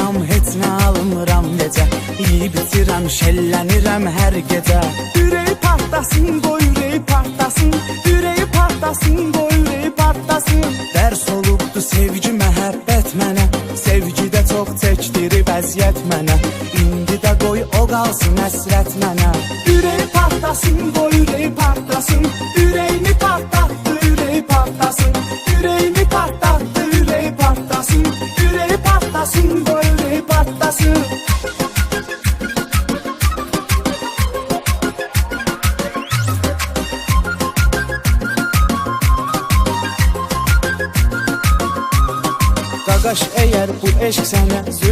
Almıram, heç nə almıram necə. Yeyib bitirəm, şəllənirəm hər gecə. Ürəyi partlasın, qoy ürəyi partlasın. Ürəyi partlasın, qoy ürəyi partlasın. Dərs olubdu sevgi, məhəbbət mənə. Sevgidə çox çəkdirib əziyyət mənə. İndi də qoy o qalsın həsrət mənə. Ürəyi partlasın, qoy ürəyi partlasın. Ürəyimi partlatdı, ürəyi partlasın. Ürəyimi partlatdı, ürəyi partlasın. Ürəyi partlasın, qoy ürəyi partlasın. Qaqaş, əgər bu eşq sənə zülm